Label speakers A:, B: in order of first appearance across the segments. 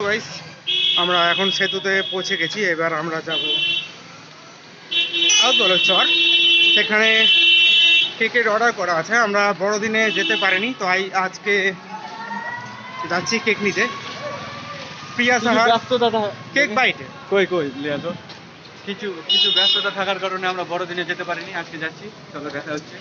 A: Guys, আমরা এখন সেতুতে পৌঁছে গেছি। এবার আমরা যাব চর, সেখানে কেকের অর্ডার করা আছে। আমরা বড়দিনে যেতে পারিনি, তো আজকে যাচ্ছি কেক নিতে। প্রিয়া সাহা কেক বাইটে
B: কিছু কিছু ব্যস্ততা থাকার কারণে আমরা বড়দিনে যেতে পারিনি, আজকে যাচ্ছি। চলো দেখা হচ্ছে।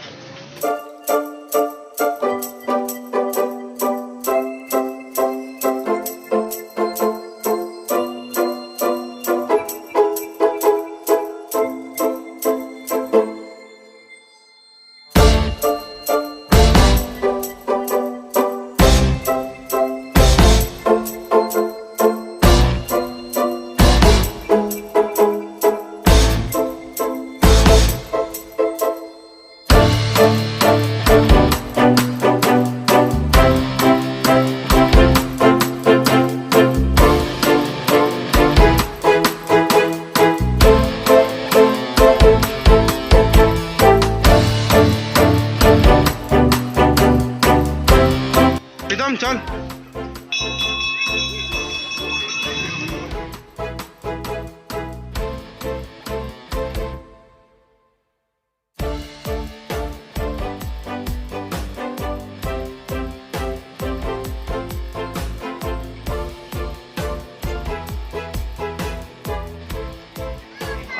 A: চল।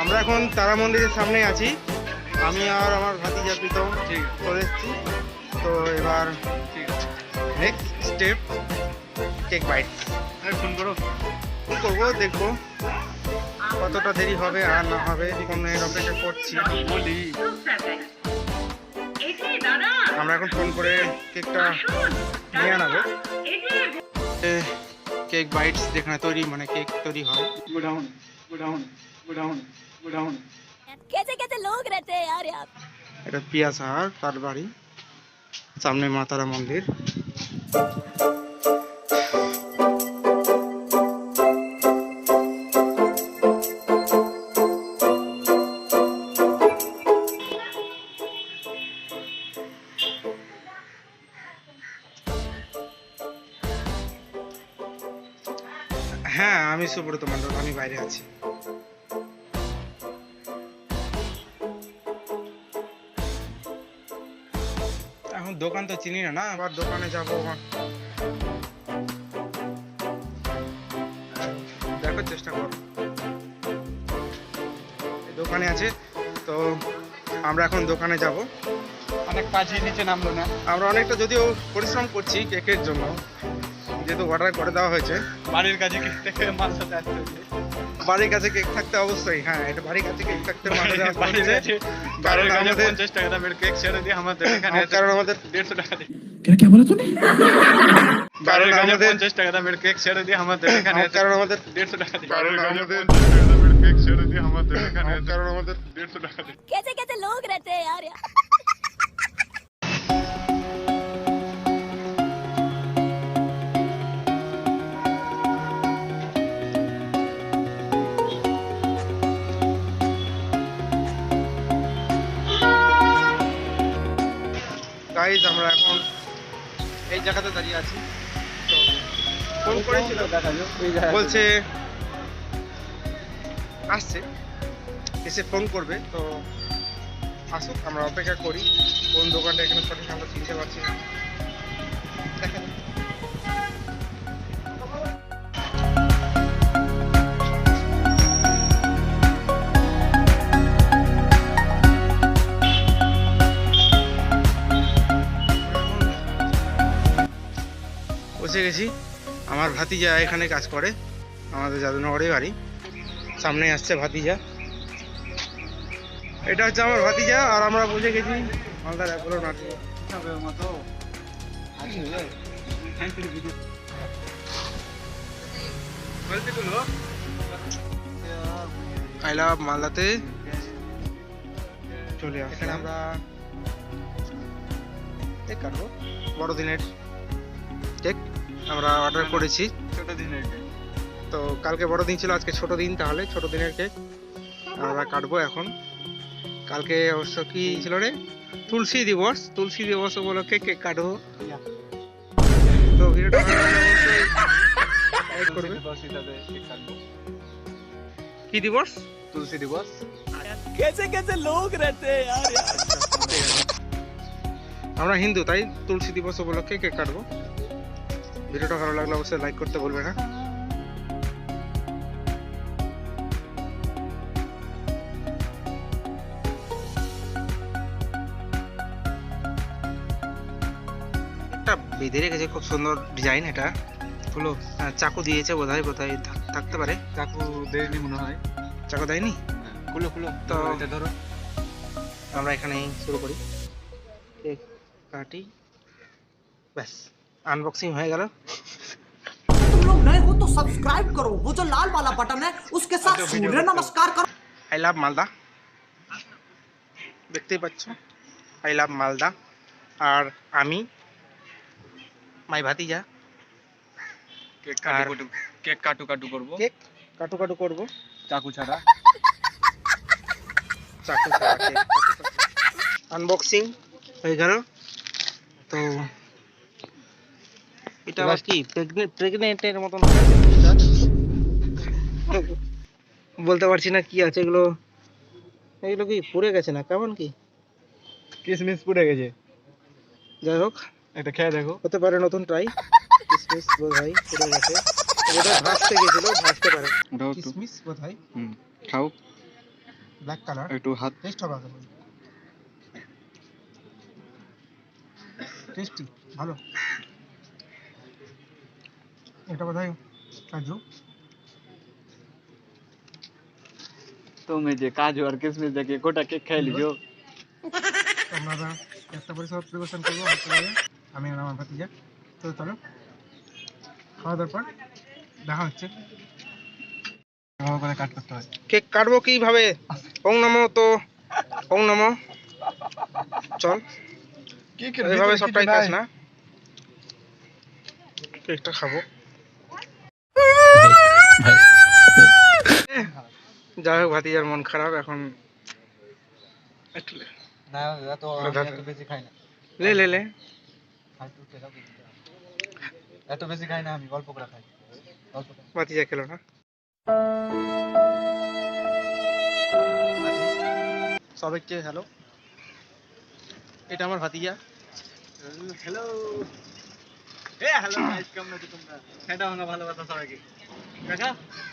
A: আমরা এখন তারা মন্দিরের সামনে আছি। আমি আর আমার ভাতিজা প্রীতম চলে এসেছি। তো এবার next step cake bite.
B: Phone করো,
A: ফোন করবো, দেখবো কতটা দেরি হবে আর না হবে, ফোনের অপেক্ষা করছি।
B: বলি
A: আমরা এখন ফোন করে কেকটা নিয়ে আনাবো। কেক বাইটস যেখানে তৈরি, মানে কেক তৈরি হয়।
B: Godown godown godown godown.
C: कैसे कैसे लोग रहते हैं यार यहाँ।
A: এটা পিয়া সাহার তার বাড়ি, সামনে মা তারা মন্দির। হ্যাঁ, আমি সুব্রত মণ্ডল, আমি বাইরে আছি। এখন দোকান তো চিনি না, আবার দোকানে যাবো। দেখার চেষ্টা করো, দোকানে আছে। তো আমরা এখন দোকানে যাব।
B: অনেক কাজই নিচে নামলো না।
A: আমরা অনেকটা যদিও পরিশ্রম করছি কেকের জন্য, যেহেতু অর্ডার করে দেওয়া হয়েছে।
B: বাড়ির কাজে কেক থেকে মার সাথে আসতে হচ্ছে।
A: বাড়ির কাছে কেক থাকতে অবশ্যই, হ্যাঁ, এটা বাড়ির কাছে কেক থাকতে মাথা দেওয়া
B: বাড়ির কাছে
A: কারণ
B: বাড়ির কাছে
A: আমাদের
B: 50 টাকা দামের কেক ছেড়ে দিয়ে আমাদের এখানে
A: কারণ আমাদের
B: 150 টাকা দিয়ে।
D: क्या बोला तूने?
A: কারণ
B: বাড়ির কাছে
A: আমাদের
B: 50 টাকা দামের কেক ছেড়ে দিয়ে আমাদের এখানে
A: কারণ আমাদের
B: 150 টাকা দিয়ে।
A: কারণ আমাদের
B: কেক ছেড়ে দিয়ে আমাদের এখানে
A: কারণ আমাদের
B: 150 টাকা দিয়ে।
C: कैसे कैसे लोग रहते हैं यार यहाँ।
A: গাইজ, আমরা এখন এই জায়গাতে দাঁড়িয়ে আছি। তো ফোন করেছিল, বলছে আসছে, এসে ফোন করবে। তো আসুক, আমরা অপেক্ষা করি। কোন দোকানটা এখানে সঠিক আমরা চিনতে পারছি না। দেখা যাক। পৌঁছে গেছি। আমার ভাতিজা এখানে কাজ করে, আমাদের যাদুনগরে বাড়ি। সামনে আসছে ভাতিজা, এটা হচ্ছে আমার ভাতিজা। আর আমরা পৌঁছে গেছি মালদার অ্যাপোলো নার্সিং। আই লাভ মালদাতে চলে আসলাম। আমরা কেক কাটবো, বড়দিনের কেক আমরা অর্ডার করেছি।
B: ছোট দিনের কেক।
A: তো কালকে বড়দিন ছিল, আজকে ছোট দিন, তাহলে ছোট দিনের কেক আমরা কাটবো এখন। কালকে অবশ্য কি ছিল রে, তুলসী দিবস। তুলসী দিবস উপলক্ষে কেক কাটবো। তো ভিডিওটা লাইক করবে।
B: দিবস হিসাবে কেক কাটবো।
A: কি দিবস?
B: তুলসী দিবস।
D: कैसे कैसे लोग रहते हैं यार
A: আমরা হিন্দু, তাই তুলসী দিবস উপলক্ষে কেক কাটবো। ভিডিওটা ভালো লাগলে অবশ্যই লাইক করতে বলবে না। একটা বেঁধে রেখেছে, খুব সুন্দর ডিজাইন। এটা হলো চাকু দিয়েছে বোধহয়, কোথায় থাকতে পারে।
B: চাকু দেয়নি মনে হয়।
A: চাকু দেয়নি?
B: খুলো খুলো
A: তো
B: এটা ধরো।
A: আমরা এখানেই শুরু করি, কেক কাটি, ব্যাস আনবক্সিং হয়ে গেল।
E: तुम लोग नए हो तो सब्सक्राइब करो, वो जो लाल वाला बटन है उसके साथ सूर्य नमस्कार करो।
A: আই লাভ মালদা, দেখতেই পাচ্ছ, আই লাভ মালদা। আর আমি মাই ভাতিজা
B: কেক
A: আর-
B: কাটু কাটু করবো।
A: কেক কাটু কাটু করবো,
B: চাকু ছাড়া।
A: চাকু ছাড়া কেক আনবক্সিং হয়ে গেল। তো এটা আবার কি প্রেগনেন্টের মতন হয়েছে জিনিসটা। বলতে পারছি না কি আছে এগুলো। এগুলো কি পুড়ে গেছে না কেমন কি?
B: কিসমিস পুড়ে গেছে।
A: যাই হোক,
B: এটা খেয়ে দেখো।
A: হতে পারে নতুন ট্রাই। কিসমিস বোধহয় পুড়ে গেছে, এটা ভাসতে গেছিল, ভাসতে পারে।
B: ওটাও একটু
A: কিসমিস বোধহয়
B: খাও।
A: ব্ল্যাক কালার,
B: একটু হাত।
A: টেস্ট হবে আগে। টেস্টি, ভালো। এটা বোধহয় কাজু।
B: তুমি যে কাজু আর কিসমিস দেখে গোটা কেক খেয়ে লিজো।
A: আমরা একটা পরে সব প্রিপারেশন করবো আসলে। আমি আর আমার ভাতিজা। তো চলো খাওয়া দাওয়ার পর দেখা হচ্ছে।
B: ভালো করে কাট করতে হয়।
A: কেক কাটবো কিভাবে? ওং নমো, তো ওং নমো। চল, এইভাবে সবটাই খাস না, কেকটা খাবো। যাই হোক, ভাতিজার মন খারাপ এখন। একটু লে।
B: না এত
A: আমি
B: এত বেশি খাই না।
A: লে লে লে।
B: এত বেশি খাই না আমি, অল্প করে খাই। অল্প করে।
A: ভাতিজা খেলো না। সবাইকে হ্যালো, এটা আমার ভাতিজা।
B: হ্যালো। হ্যালো গাইস, কেমন আছো তোমরা? সেটা হলো ভালোবাসা সবাইকে। কাকা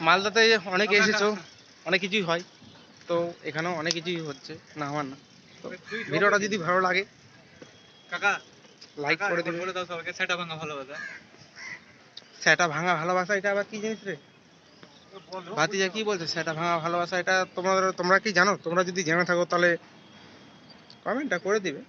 A: মালদাতে অনেক এসেছো, অনেক কিছুই হয়, তো এখানেও অনেক কিছুই হচ্ছে, না আমার না। তো ভিডিওটা যদি ভালো লাগে
B: কাকা
A: লাইক করে দেবে।
B: বলে দাও সবাইকে সেটা ভাঙা ভালোবাসা।
A: সেটা ভাঙা ভালোবাসা, এটা আবার কি জিনিস রে? ভাতিজা কি বলছে সেটা ভাঙা ভালোবাসা? এটা তোমরা কি জানো? তোমরা যদি জেনে থাকো তাহলে কমেন্টটা করে দিবে।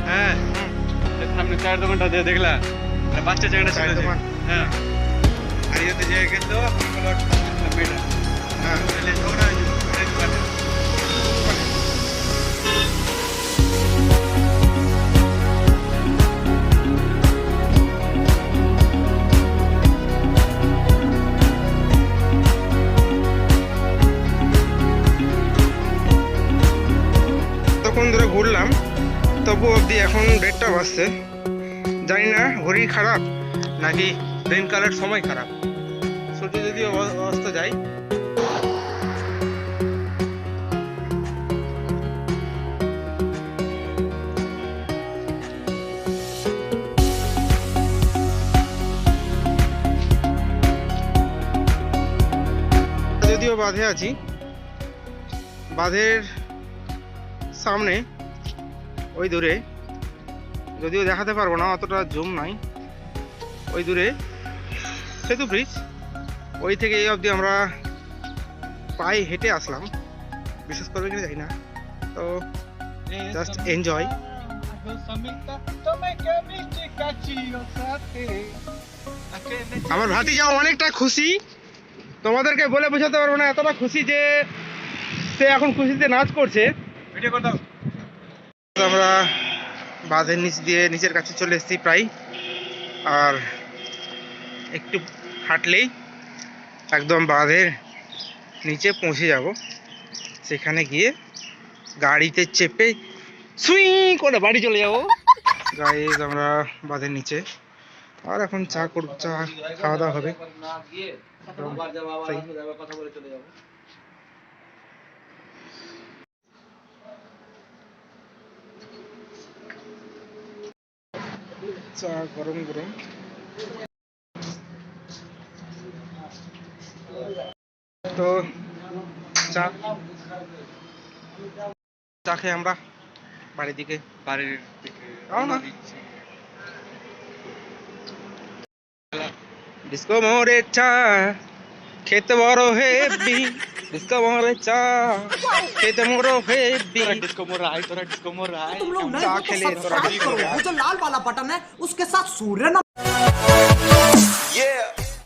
B: হ্যাঁ, এর সামনে চায়ের দোকানটা দিয়ে দেখলা, একটা বাচ্চা ছেলেটা ছিল
A: চায়ের
B: যে।
A: দোকান?
B: হ্যাঁ, আর ইয়েতে যে গেলো বলো মেয়েটা।
A: হ্যাঁ,
B: তাহলে ঝগড়া হয়েছিল এই দোকানে।
A: তখন ধরে ঘুরলাম, তবু অবধি এখন 1:30 বাজছে। জানি না ঘড়ি খারাপ নাকি দিন কালের সময় খারাপ। সূর্য যদি অস্ত যায়, যদিও বাঁধে আছি, বাঁধের সামনে ওই দূরে, যদিও দেখাতে পারবো না, অতটা জুম নাই, ওই দূরে সেতু ব্রিজ, ওই থেকে এই অবধি আমরা পায়ে হেঁটে আসলাম। বিশেষ করবে কিনা জানি না, তো জাস্ট এনজয়। আমার ভাতিজা অনেকটা খুশি, তোমাদেরকে বলে বোঝাতে পারবো না, এতটা খুশি যে সে এখন খুশিতে নাচ করছে।
B: ভিডিও করে দাও।
A: আমরা বাঁধের নিচ দিয়ে নিচের কাছে চলে এসেছি প্রায়, আর একটু হাঁটলেই একদম বাঁধের নিচে পৌঁছে যাব। সেখানে গিয়ে গাড়িতে চেপে সুই করে বাড়ি চলে যাব। গাইজ আমরা বাঁধের নিচে, আর এখন চা খাওয়া দাওয়া হবে। চা গরম গরম, তো চা খেয়ে আমরা বাড়ির দিকে রওনা। ডিস্কো মোরে চা খেতে বড় হেবি, ডিস্কো মোরে চা খেতে বড় হেবি।
B: डिस्को मोर आई, तोरा डिस्को मोर आई।
E: तुम लोग नए
A: चा
E: हो तो
A: खेले,
E: सब्सक्राइब करो, वो जो लाल वाला बटन है उसके साथ सूर्य नमस्कार
D: Yeah.